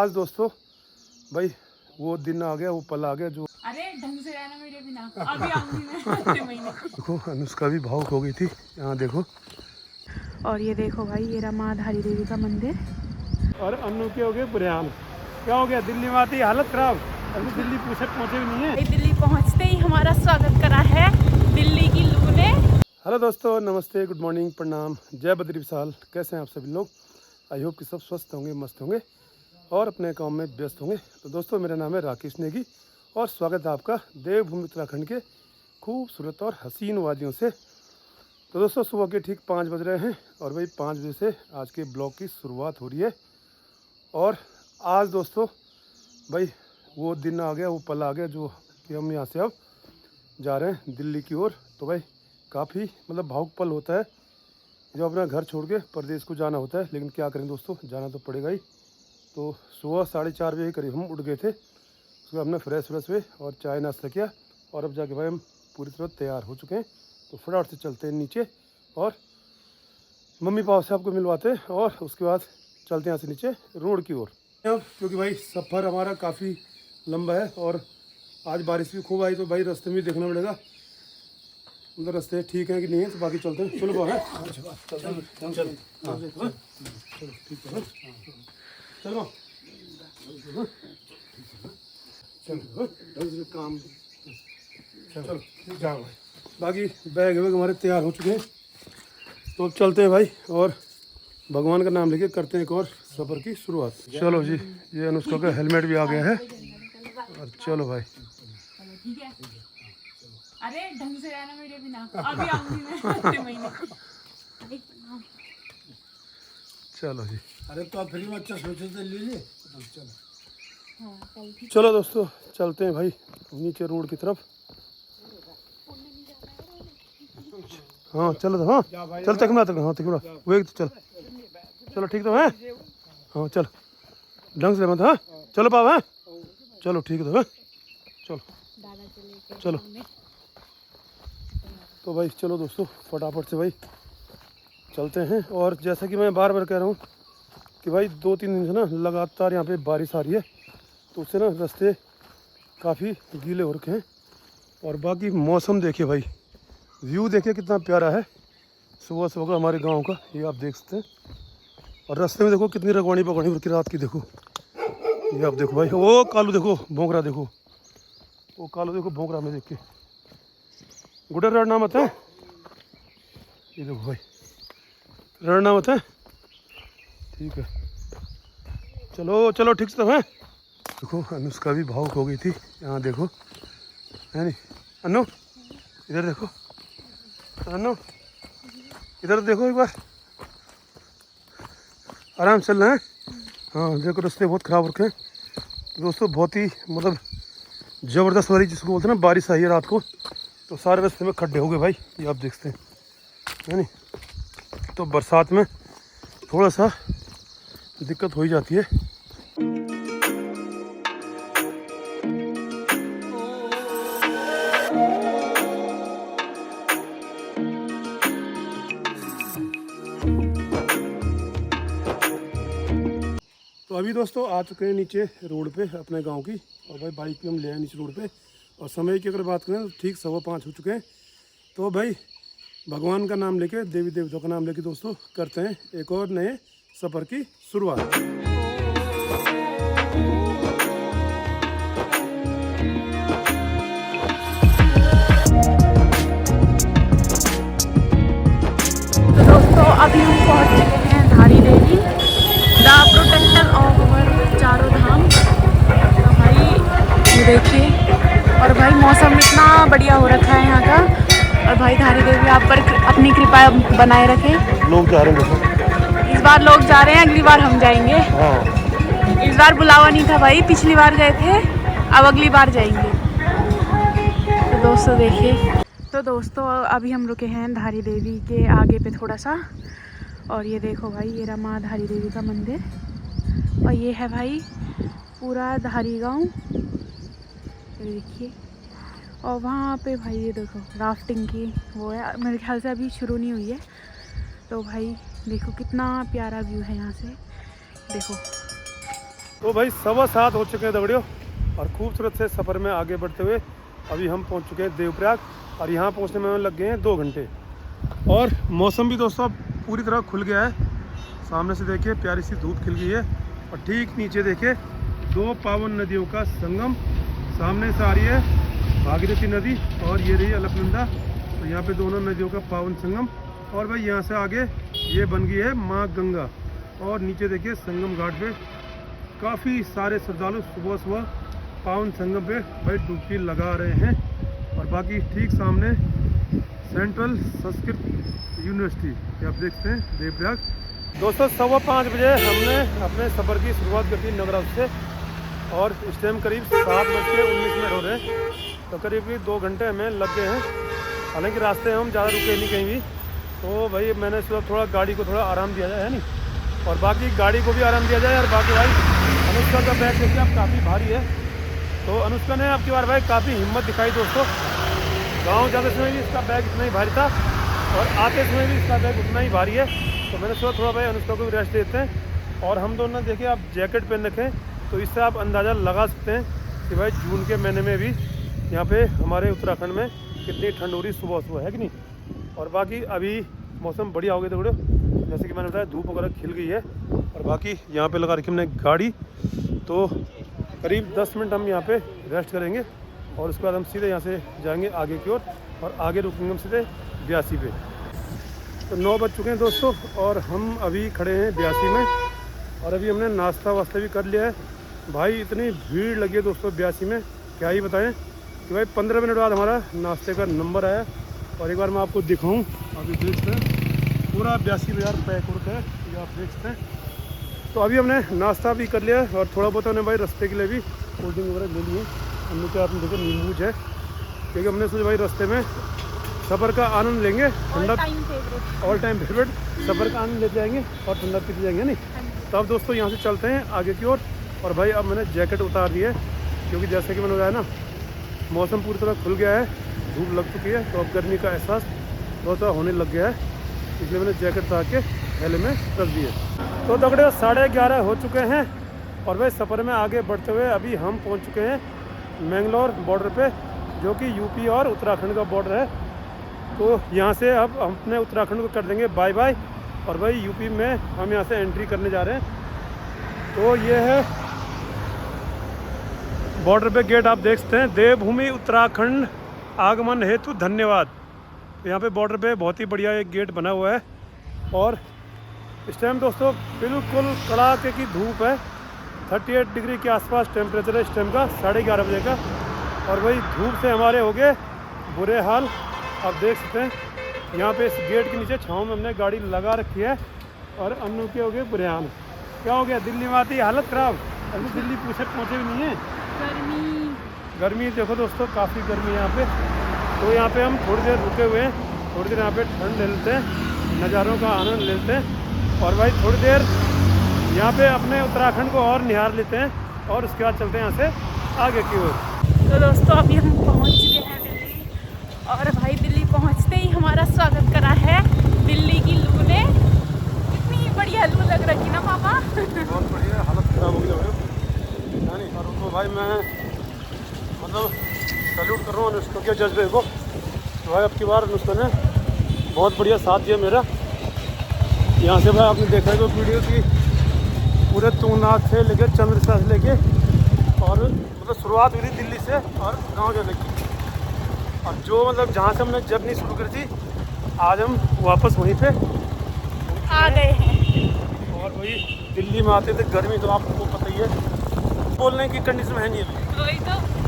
आज दोस्तों भाई वो दिन आ गया, वो पल आ गया जो अरे ढंग से रहना मेरे बिना। अभी आऊंगी मैं अगले महीने। देखो अनुष्का भी भावुक हो गई थी। यहाँ देखो और ये देखो भाई, ये रहा माँ धारी देवी का मंदिर। और अनु के हो गए बुरहान। क्या हो गया, दिल्ली में आती हालत खराब। अभी दिल्ली पहुँचे भी नहीं है। दिल्ली पहुँचते ही हमारा स्वागत करा है दिल्ली की लू ने। हेलो दोस्तों, नमस्ते, गुड मॉर्निंग, प्रणाम, जय बद्री विशाल। कैसे हैं आप सभी लोग? आई होप कि सब स्वस्थ होंगे, मस्त होंगे और अपने काम में व्यस्त होंगे। तो दोस्तों मेरा नाम है राकेश नेगी और स्वागत है आपका देवभूमि उत्तराखंड के खूबसूरत और हसीन वादियों से। तो दोस्तों सुबह के ठीक 5 बज रहे हैं और भाई 5 बजे से आज के ब्लॉग की शुरुआत हो रही है। और आज दोस्तों भाई वो दिन आ गया, वो पल आ गया जो कि हम यहाँ से अब जा रहे हैं दिल्ली की ओर। तो भाई काफ़ी मतलब भावुक पल होता है जब अपना घर छोड़ के प्रदेश को जाना होता है, लेकिन क्या करें दोस्तों, जाना तो पड़ेगा ही। तो सुबह 4:30 बजे करीब हम उठ गए थे। उसके बाद हमने फ्रेश हुए और चाय नाश्ता किया और अब जाके भाई हम पूरी तरह तैयार हो चुके हैं। तो फटाफट से चलते हैं नीचे और मम्मी पापा से आपको मिलवाते हैं और उसके बाद चलते हैं यहाँ से नीचे रोड की ओर। क्योंकि भाई सफ़र हमारा काफ़ी लंबा है और आज बारिश भी खूब आई, तो भाई रास्ते में देखना पड़ेगा मतलब रास्ते ठीक है कि नहीं है। तो बाकी चलते हैं, चलो बाहर चलो ठीक है चलो चलो काम चलो जाओ भाई। बाकी बैग वैग हमारे तैयार हो चुके हैं, तो अब चलते हैं भाई और भगवान का नाम लेके करते हैं एक और सफ़र की शुरुआत। चलो जी, ये अनुष्का का हेलमेट भी आ गया है और चलो भाई। ठीक है, अरे ढंग से रहना मेरे बिना। अभी आऊंगी मैं अगले महीने। चलो जी, अरे तो आप फ्री में अच्छा सोचे तो ले ले। हाँ, चलो दोस्तों चलते हैं भाई नीचे रोड की तरफ। हाँ चलो तो, हाँ चल तकड़ा तक, हाँ तकड़ा वो एक तो चल चलो ठीक तो है। हाँ चल ढंग से मत, हाँ चलो पापा, हाँ चलो ठीक है तो, हाँ चलो चलो। तो भाई चलो दोस्तों फटाफट से भाई चलते हैं। और जैसा कि मैं बार बार कह रहा हूँ कि भाई 2-3 दिन से ना लगातार यहाँ पे बारिश आ रही है, तो उससे ना रास्ते काफ़ी गीले हो रखे हैं। और बाकी मौसम देखिए भाई, व्यू देखिए कितना प्यारा है सुबह सुबह का हमारे गांव का, ये आप देख सकते हैं। और रास्ते में देखो कितनी रगवानी पकवानी की रात की, देखो ये आप देखो भाई। वो कालू देखो भोंकरा, देखो वो कालू देखो भोंकरा में देख के गुडर रड़ना मत है। ये देखो भाई रड़ना मत है, ठीक है चलो चलो ठीक से तो है। देखो अनुष्का भी भावुक हो गई थी। यहाँ देखो है नहीं अनु, इधर देखो अनु, इधर देखो एक बार, आराम से चलना है। हाँ देखो रास्ते बहुत ख़राब रखे हैं दोस्तों, बहुत ही मतलब ज़बरदस्त वाली जिसको बोलते हैं ना, बारिश आई है रात को तो सारे रास्ते में खड्डे हो गए भाई, ये आप देखते हैं है नहीं। तो बरसात में थोड़ा सा दिक्कत हो ही जाती है। तो अभी दोस्तों आ चुके हैं नीचे रोड पे अपने गांव की, और भाई बाइक पे हम ले आए नीचे रोड पे। और समय की अगर बात करें तो ठीक 5:15 हो चुके हैं। तो भाई भगवान का नाम लेके, देवी देवताओं का नाम लेके दोस्तों करते हैं एक और नए सफ़र की शुरुआत। तो दोस्तों अभी हम पहुंच चुके हैं धारी देवी, द प्रोटेक्टर ऑफ अवर चारों धाम। तो भाई ये देखिए, और भाई मौसम इतना बढ़िया हो रखा है यहाँ का। और भाई धारी देवी आप पर अपनी कृपा बनाए रखें। लोग जा रहे हैं, इस बार लोग जा रहे हैं, अगली बार हम जाएंगे। हाँ इस बार बुलावा नहीं था भाई, पिछली बार गए थे, अब अगली बार जाएंगे। तो दोस्तों देखिए, तो दोस्तों अभी हम रुके हैं धारी देवी के आगे पे थोड़ा सा। और ये देखो भाई, ये रहा माँ धारी देवी का मंदिर और ये है भाई पूरा धारी गांव, देखिए। और वहाँ पे भाई ये देखो राफ्टिंग की वो है, मेरे ख्याल से अभी शुरू नहीं हुई है। तो भाई देखो कितना प्यारा व्यू है यहाँ से, देखो तो भाई 7:15 हो चुके हैं दगड़ियों, और खूबसूरत से सफ़र में आगे बढ़ते हुए अभी हम पहुंच चुके हैं देवप्रयाग, और यहाँ पहुंचने में लग गए हैं 2 घंटे। और मौसम भी दोस्तों अब पूरी तरह खुल गया है। सामने से देखिए प्यारी सी धूप खिल गई है, और ठीक नीचे देखिए 2 पावन नदियों का संगम सामने से आ रही है, भागीरथी नदी और ये रही अलकनंदा। तो यहाँ पे दोनों नदियों का पावन संगम, और भाई यहाँ से आगे ये बन गई है माँ गंगा। और नीचे देखिए संगम घाट पे काफ़ी सारे श्रद्धालु सुबह सुबह पावन संगम पे भाई डुबकी लगा रहे हैं। और बाकी ठीक सामने सेंट्रल संस्कृत यूनिवर्सिटी, ये आप देखते हैं देवप्रयाग। दोस्तों 5:15 बजे हमने अपने सफ़र की शुरुआत कर दी नगरा से, और इस टाइम करीब 7:19 हो रहे हैं। तो करीब 2 घंटे हमें लग गए हैं। हालांकि रास्ते हम ज़्यादा रुके नहीं कहीं भी, तो भाई मैंने सुबह थोड़ा गाड़ी को थोड़ा आराम दिया जाए, है नहीं, और बाकी गाड़ी को भी आराम दिया जाए। और बाकी भाई अनुष्का का बैग देखिए अब काफ़ी भारी है, तो अनुष्का ने अब की बार भाई काफ़ी हिम्मत दिखाई दोस्तों। गाँव जाते समय भी इसका बैग इतना ही भारी था, और आते समय भी इसका बैग उतना ही भारी है। तो मैंने सोचा थोड़ा भाई अनुष्का को भी रेस्ट देते हैं। और हम दोनों देखिए आप जैकेट पहन रखें, तो इससे आप अंदाज़ा लगा सकते हैं कि भाई जून के महीने में भी यहाँ पे हमारे उत्तराखंड में कितनी ठंड हो रही सुबह सुबह, है कि नहीं। और बाकी अभी मौसम बढ़िया हो गया थोड़े, जैसे कि मैंने बताया धूप वगैरह खिल गई है। और बाकी यहाँ पे लगा रखी हमने गाड़ी, तो करीब 10 मिनट हम यहाँ पे रेस्ट करेंगे, और उसके बाद हम सीधे यहाँ से जाएंगे आगे की ओर, और आगे रुकेंगे हम सीधे ब्यासी पे। तो 9 बज चुके हैं दोस्तों, और हम अभी खड़े हैं ब्यासी में, और अभी हमने नाश्ता वास्ता भी कर लिया है। भाई इतनी भीड़ लगी है दोस्तों ब्यासी में, क्या ही बताएं कि भाई 15 मिनट बाद हमारा नाश्ते का नंबर आया। और एक बार मैं आपको दिखाऊं, अभी देख सकते हैं पूरा ब्यासी बाजार पैक होता है, ये आप देख सकते हैं। तो अभी हमने नाश्ता भी कर लिया है, और थोड़ा बहुत हमने भाई रास्ते के लिए भी कोल्ड ड्रिंक वगैरह ले लिए। हमने क्या आपने देखो नींबू है, क्योंकि हमने सोचा भाई रास्ते में सफ़र का आनंद लेंगे, ठंडा ऑल टाइम फेवरेट सफ़र का आनंद लेते जाएंगे और ठंडा पीते जाएंगे, नहीं। तो अब दोस्तों यहाँ से चलते हैं आगे की ओर। और भाई अब मैंने जैकेट उतार दी है, क्योंकि जैसे कि मैंने बताया ना मौसम पूरी तरह खुल गया है, धूप लग चुकी है, तो अब गर्मी का एहसास थोड़ा होने लग गया है, इसलिए मैंने जैकेट उतार के थैले में रख दी है। तो दगड़े 11:30 हो चुके हैं, और भाई सफ़र में आगे बढ़ते हुए अभी हम पहुँच चुके हैं मैंगलोर बॉर्डर पे, जो कि यूपी और उत्तराखंड का बॉर्डर है। तो यहाँ से अब हम अपने उत्तराखंड को कर देंगे बाय बाय, और भाई यूपी में हम यहाँ से एंट्री करने जा रहे हैं। तो ये है बॉर्डर पे गेट, आप देख सकते हैं देवभूमि उत्तराखंड आगमन हेतु धन्यवाद। यहाँ पे बॉर्डर पे बहुत ही बढ़िया एक गेट बना हुआ है। और इस टाइम दोस्तों बिल्कुल कड़ाके की धूप है, 38 डिग्री के आसपास टेम्परेचर है इस टाइम का, 11:30 बजे का। और भाई धूप से हमारे हो गए बुरे हाल, आप देख सकते हैं। यहाँ पे इस गेट के नीचे छाँव में हमने गाड़ी लगा रखी है, और अनु के हो गए बुरे हाल। क्या हो गया, दिल्ली में आती हालत ख़राब, अभी दिल्ली पहुँचे भी नहीं है। गर्मी देखो दोस्तों, काफ़ी गर्मी है यहाँ पे। तो यहाँ पे हम थोड़ी देर रुके हुए हैं, थोड़ी देर यहाँ पे ठंड ले लेते हैं, नज़ारों का आनंद लेते हैं, और भाई थोड़ी देर यहाँ पे अपने उत्तराखंड को और निहार लेते हैं, और उसके बाद चलते हैं यहाँ से आगे की ओर। तो दोस्तों अभी हम पहुंच चुके हैं दिल्ली, और भाई दिल्ली पहुंचते ही हमारा स्वागत करा है दिल्ली की लू ने। इतनी बढ़िया लू लग रही ना पापा, बहुत बढ़िया, हालत ख़राब हो गई है नहीं। और उनको भाई मैं मतलब सैल्यूट कर रहा हूँ अनुष्का के जज्बे को। तो भाई अब की बार अनुष्का ने बहुत बढ़िया साथ दिया मेरा। यहाँ से भाई आपने देखा है तो वीडियो की पूरे तुंगनाथ से लेके चंद्रसा से लेके, और मतलब शुरुआत हुई थी दिल्ली से और गांव जाने की। और जो मतलब जहाँ से हमने जर्नी शुरू करी थी, आज हम वापस वहीं पे आ गए हैं। और वही दिल्ली में आते थे, गर्मी तो आपको पता ही है, बोलने की कंडीशन है नहीं अभी। वही तो